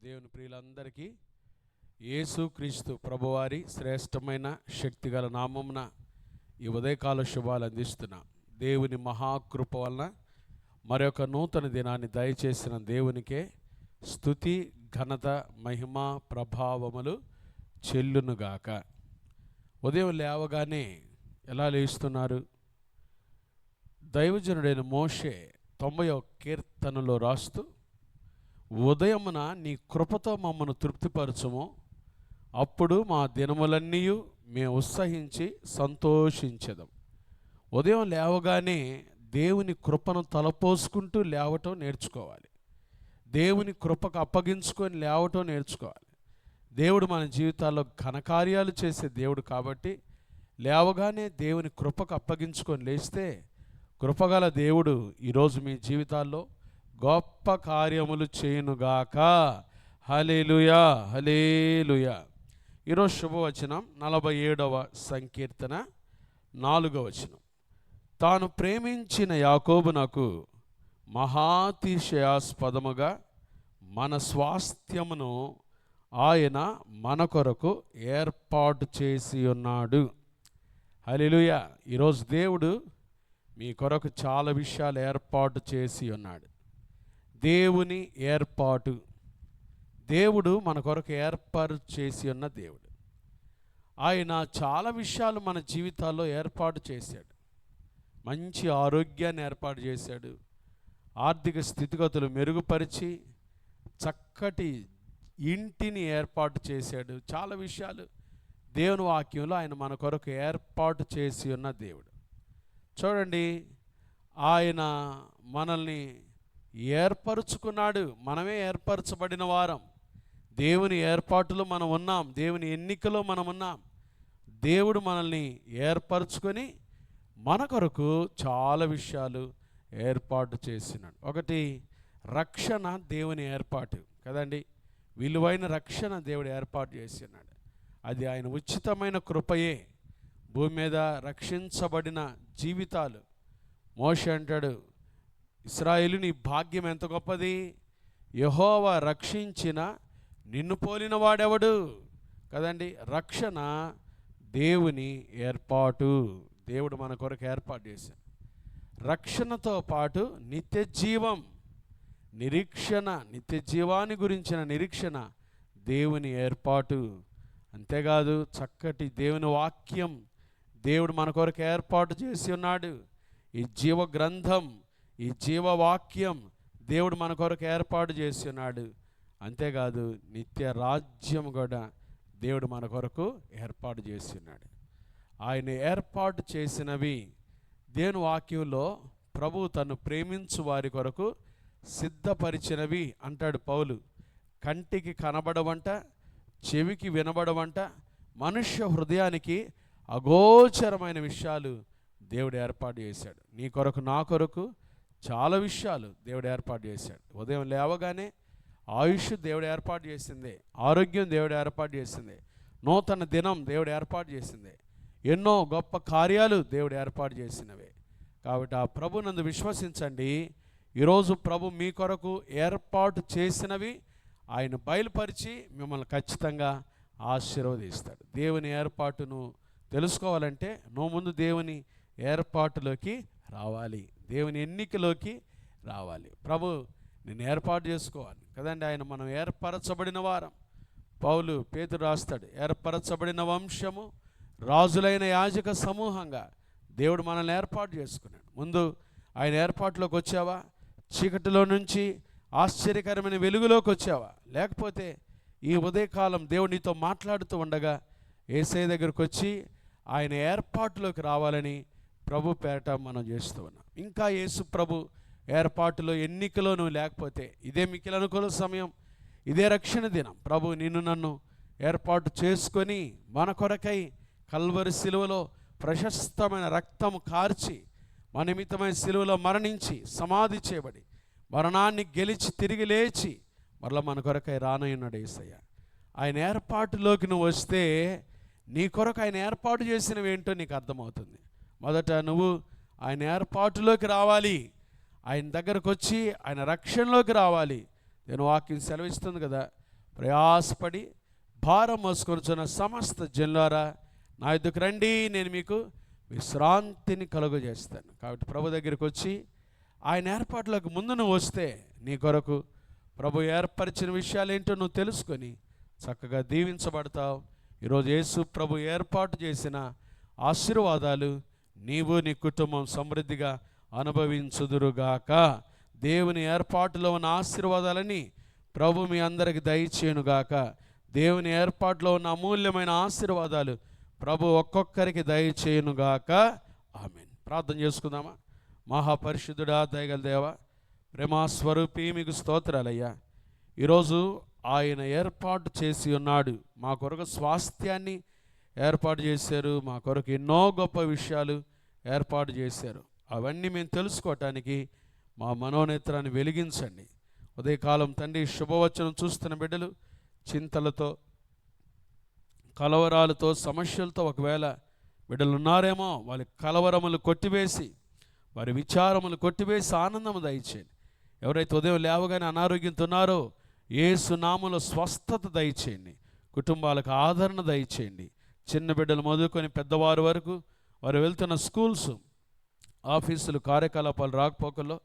దేవుని ప్రియులందరికీ యేసుక్రీస్తు ప్రభువారి శ్రేష్టమైన శక్తిగల నామమున ఈ ఉదయకాల శుభాలు అందిస్తున్నా. దేవుని మహాకృప వలన మరొక నూతన దినాన్ని దయచేసిన దేవునికే స్తుతి, ఘనత, మహిమ, ప్రభావములు చెల్లునుగాక. ఉదయం లేవగానే ఎలా లేస్తున్నారు? దైవజనుడైన మోషే 90వ కీర్తనలో రాస్తూ, ఉదయమున నీ కృపతో మమ్మను తృప్తిపరచుము, అప్పుడు మా దినములన్నీ మేము ఉత్సహించి సంతోషించెదం. ఉదయం లేవగానే దేవుని కృపను తలపోసుకుంటూ లేవటం నేర్చుకోవాలి. దేవుని కృపకు అప్పగించుకొని లేవటం నేర్చుకోవాలి. దేవుడు మన జీవితాల్లో ఘనకార్యాలు చేసే దేవుడు కాబట్టి లేవగానే దేవుని కృపకు అప్పగించుకొని లేస్తే కృపగల దేవుడు ఈరోజు మీ జీవితాల్లో గొప్ప కార్యములు చేయునుగాక. హల్లెలూయా, హల్లెలూయా. ఈరోజు శుభవచనం 47వ సంకీర్తన 4వ వచనం. తాను ప్రేమించిన యాకోబునకు మహాతిశయాస్పదముగా మన స్వాస్థ్యమును ఆయన మన కొరకు ఏర్పాటు చేసి ఉన్నాడు. హల్లెలూయా. ఈరోజు దేవుడు మీ కొరకు చాలా విషయాలు ఏర్పాటు చేసి ఉన్నాడు. దేవుని ఏర్పాటు, దేవుడు మన కొరకు ఏర్పాటు చేసి ఉన్న దేవుడు. ఆయన చాలా విషయాలు మన జీవితాల్లో ఏర్పాటు చేశాడు. మంచి ఆరోగ్యాన్ని ఏర్పాటు చేశాడు. ఆర్థిక స్థితిగతులు మెరుగుపరిచి చక్కటి ఇంటిని ఏర్పాటు చేశాడు. చాలా విషయాలు దేవుని వాక్యంలో ఆయన మన కొరకు ఏర్పాటు చేసి ఉన్న దేవుడు. చూడండి, ఆయన మనల్ని ఏర్పరచుకున్నాడు. మనమే ఏర్పరచబడిన వారం. దేవుని ఏర్పాటులో మనం ఉన్నాం. దేవుని ఎన్నికలో మనం ఉన్నాం. దేవుడు మనల్ని ఏర్పరచుకొని మన కొరకు చాలా విషయాలు ఏర్పాటు చేసినాడు. ఒకటి, రక్షణ దేవుని ఏర్పాటు కదండి. విలువైన రక్షణ దేవుడు ఏర్పాటు చేసినాడు. అది ఆయన ఉచితమైన కృపయే. భూమి మీద రక్షించబడిన జీవితాలు. మోషే అంటాడు, ఇశ్రాయేలుని భాగ్యం ఎంత గొప్పది, యెహోవా రక్షించిన నిన్ను పోలిన వాడెవడు కదండి. రక్షణ దేవుని ఏర్పాటు. దేవుడు మన కొరకు ఏర్పాటు చేశాడు. రక్షణతో పాటు నిత్య జీవం, నిరీక్షణ, నిత్య జీవాన్ని గురించిన నిరీక్షణ దేవుని ఏర్పాటు. అంతేకాదు చక్కటి దేవుని వాక్యం దేవుడు మన కొరకు ఏర్పాటు చేసి ఉన్నాడు. ఈ జీవ గ్రంథం, ఈ జీవవాక్యం దేవుడు మన కొరకు ఏర్పాటు చేసి ఉన్నాడు. అంతేకాదు నిత్య రాజ్యం కూడా దేవుడు మన కొరకు ఏర్పాటు చేసి ఉన్నాడు. ఆయన ఏర్పాటు చేసినవి దేవుని వాక్యంలో ప్రభువు తను ప్రేమించు వారి కొరకు సిద్ధపరిచినవి అంటాడు పౌలు. కంటికి కనబడవంట, చెవికి వినబడవంట, మనుష్య హృదయానికి అగోచరమైన విషయాలు దేవుడు ఏర్పాటు చేశాడు. నీ కొరకు, నా కొరకు చాలా విషయాలు దేవుడు ఏర్పాటు చేశాడు. ఉదయం లేవగానే ఆయుష్ దేవుడు ఏర్పాటు చేసిందే, ఆరోగ్యం దేవుడు ఏర్పాటు చేసిందే, నూతన దినం దేవుడు ఏర్పాటు చేసిందే, ఎన్నో గొప్ప కార్యాలు దేవుడు ఏర్పాటు చేసినవే. కాబట్టి ఆ ప్రభు నందు విశ్వసించండి. ఈరోజు ప్రభు మీ కొరకు ఏర్పాటు చేసినవి ఆయన బయలుపరిచి మిమ్మల్ని ఖచ్చితంగా ఆశీర్వదిస్తాడు. దేవుని ఏర్పాటును తెలుసుకోవాలంటే నువ్వు ముందు దేవుని ఏర్పాటులోకి రావాలి, దేవుని ఎన్నికలోకి రావాలి. ప్రభు నిన్ను ఏర్పాటు చేసుకోవాలి కదండి. ఆయన మనం ఏర్పరచబడిన వారం. పౌలు, పేతురు రాస్తాడు, ఏర్పరచబడిన వంశము, రాజులైన యాజక సమూహంగా దేవుడు మనల్ని ఏర్పాటు చేసుకున్నాడు. ముందు ఆయన ఏర్పాటులోకి వచ్చావా? చీకటిలో నుంచి ఆశ్చర్యకరమైన వెలుగులోకి వచ్చావా? లేకపోతే ఈ ఉదయకాలం దేవుడు నీతో మాట్లాడుతూ ఉండగా యేసయ్య దగ్గరకు వచ్చి ఆయన ఏర్పాటులోకి రావాలని ప్రభు పేరట మనం చేస్తూ ఉన్నాం. ఇంకా యేసు ప్రభు ఏర్పాటులో, ఎన్నికలో నువ్వు లేకపోతే ఇదే మిక్కిలి అనుకూల సమయం, ఇదే రక్షణ దినం. ప్రభు నిన్ను నన్ను ఏర్పాటు చేసుకొని మన కొరకై కల్వరి సిలువలో ప్రశస్తమైన రక్తం కార్చి మన నిమిత్తమైన సిలువలో మరణించి సమాధి చేయబడి మరణాన్ని గెలిచి తిరిగి లేచి మరలా మన కొరకై రానయ్యున్నాడు యేసయ్య. ఆయన ఏర్పాటులోకి నువ్వు వస్తే నీ కొరకు ఆయన ఏర్పాటు చేసినవి ఏంటో నీకు అర్థమవుతుంది. మొదట నువ్వు ఆయన ఏర్పాటులోకి రావాలి. ఆయన దగ్గరకు వచ్చి ఆయన రక్షణలోకి రావాలి. నేను వాక్యం సెలవిస్తుంది కదా, ప్రయాసపడి భారం మోసుకొనుచున్న సమస్త జనులారా నా యొద్దకు రండి, నేను మీకు విశ్రాంతిని కలుగజేస్తాను. కాబట్టి ప్రభు దగ్గరికి వచ్చి ఆయన ఏర్పాట్లకు ముందు నువ్వు వస్తే నీ కొరకు ప్రభు ఏర్పరిచిన విషయాలు ఏంటో నువ్వు తెలుసుకొని చక్కగా దీవించబడతావు. ఈరోజు యేసు ప్రభు ఏర్పాటు చేసిన ఆశీర్వాదాలు నీవు నీ కుటుంబం సమృద్ధిగా అనుభవించుదురుగాక. దేవుని ఏర్పాటులో ఉన్న ఆశీర్వాదాలని ప్రభు మీ అందరికి దయచేయునుగాక. దేవుని ఏర్పాటులో ఉన్న అమూల్యమైన ఆశీర్వాదాలు ప్రభు ఒక్కొక్కరికి దయచేయునుగాక. ఆమేన్. ప్రార్థన చేసుకుందామా. మహాపరిశుద్ధుడా, దయగల దేవా, ప్రేమాస్వరూపి, మీకు స్తోత్రాలయ్యా. ఈరోజు ఆయన ఏర్పాటు చేసి ఉన్నాడు. మా కొరకు స్వాస్థ్యాన్ని ఏర్పాటు చేశారు. మా కొరకు ఎన్నో గొప్ప విషయాలు ఏర్పాటు చేశారు. అవన్నీ మేము తెలుసుకోవటానికి మా మనోనేత్రాన్ని వెలిగించండి. ఉదయకాలం తండ్రి శుభవచనం చూస్తున్న బిడ్డలు చింతలతో, కలవరాలతో, సమస్యలతో ఒకవేళ బిడ్డలు ఉన్నారేమో, వాళ్ళ కలవరములు కొట్టివేసి, వారి విచారములు కొట్టివేసి ఆనందము దయచేయండి. ఎవరైతే ఉదయం లేవగానే అనారోగ్యంతో ఉన్నారో యేసు నామములో స్వస్థత దయచేయండి. కుటుంబాలకు ఆదరణ దయచేయండి. చిన్న బిడ్డలు మొదలుకొని పెద్దవారి వరకు వారు వెళ్తున్న స్కూల్స్, ఆఫీసులు, కార్యకలాపాలు, రాకపోకల్లో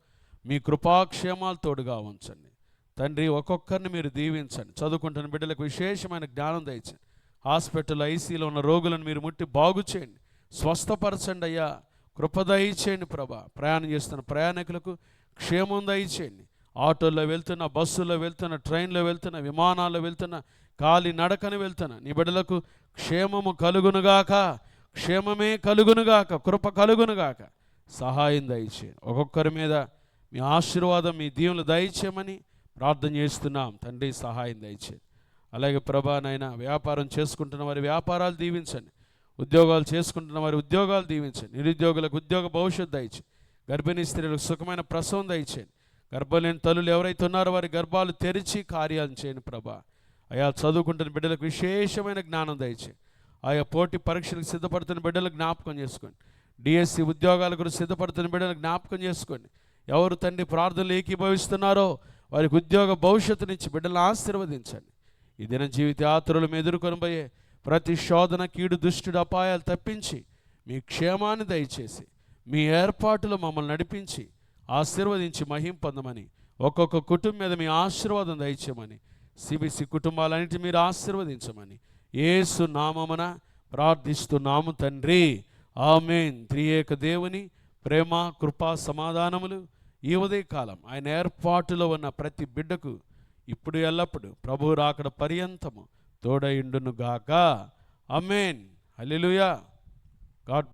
మీ కృపాక్షేమాలు తోడుగా ఉంచండి తండ్రి. ఒక్కొక్కరిని మీరు దీవించండి. చదువుకుంటున్న బిడ్డలకు విశేషమైన జ్ఞానం దయచండి. హాస్పిటల్, ఐసీలో ఉన్న రోగులను మీరు ముట్టి బాగు చేయండి, స్వస్థపరచండి అయ్యా. కృప దయచేయండి ప్రభా. ప్రయాణం చేస్తున్న ప్రయాణికులకు క్షేమం దయచేయండి. ఆటోల్లో వెళ్తున్న, బస్సుల్లో వెళ్తున్న, ట్రైన్లో వెళ్తున్న, విమానాల్లో వెళ్తున్న, కాలి నడకను వెళ్తున్న నీ బిడ్డలకు క్షేమము కలుగునుగాక, క్షేమమే కలుగునుగాక, కృప కలుగునుగాక. సహాయం దయచేయండి. ఒక్కొక్కరి మీద మీ ఆశీర్వాదం, మీ దీవెనలు దయచేయమని ప్రార్థన చేస్తున్నాం తండ్రి. సహాయం దయచేయండి. అలాగే ప్రభా నాయన, వ్యాపారం చేసుకుంటున్న వారి వ్యాపారాలు దీవించండి. ఉద్యోగాలు చేసుకుంటున్న వారి ఉద్యోగాలు దీవించండి. నిరుద్యోగులకు ఉద్యోగ భవిష్యత్తు దయచేయండి. గర్భిణీ స్త్రీలకు సుఖమైన ప్రసవం దయచేయండి. గర్భలేని తల్లులు ఎవరైతే ఉన్నారో వారి గర్భాలు తెరిచి కార్యాలను చేయండి ప్రభా. ఆయా చదువుకుంటున్న బిడ్డలకు విశేషమైన జ్ఞానం దయచేయండి. ఆయా పోటీ పరీక్షలకు సిద్ధపడుతున్న బిడ్డలకు జ్ఞాపకం చేసుకోండి. డిఎస్సి ఉద్యోగాల గురించి సిద్ధపడుతున్న బిడ్డలకు జ్ఞాపకం చేసుకోండి. ఎవరు తండ్రి ప్రార్థనలు ఏకీభవిస్తున్నారో వారికి ఉద్యోగ భవిష్యత్తు నుంచి బిడ్డలను ఆశీర్వదించండి. ఈ దిన జీవిత యాత్రలు ఎదుర్కొని పోయే ప్రతి శోధన, కీడు, దుష్టుడు, అపాయాలు తప్పించి మీ క్షేమాన్ని దయచేసి మీ ఏర్పాటులో మమ్మల్ని నడిపించి ఆశీర్వదించి మహిం పొందమని, ఒక్కొక్క కుటుంబం మీద మీ ఆశీర్వాదం దయచేయమని, సిబిసి కుటుంబాలన్నిటి మీరు ఆశీర్వదించమని యేసు నామమున ప్రార్థిస్తున్నాము తండ్రి. ఆమేన్. త్రియేక దేవుని ప్రేమ, కృపా, సమాధానములు ఈ ఉదయకాలం ఆయన ఏర్పాటులో ఉన్న ప్రతి బిడ్డకు ఇప్పుడు ఎల్లప్పుడు ప్రభువు రాకడ పర్యంతము తోడయుండును గాక. ఆమేన్. హల్లెలూయా. గాడ్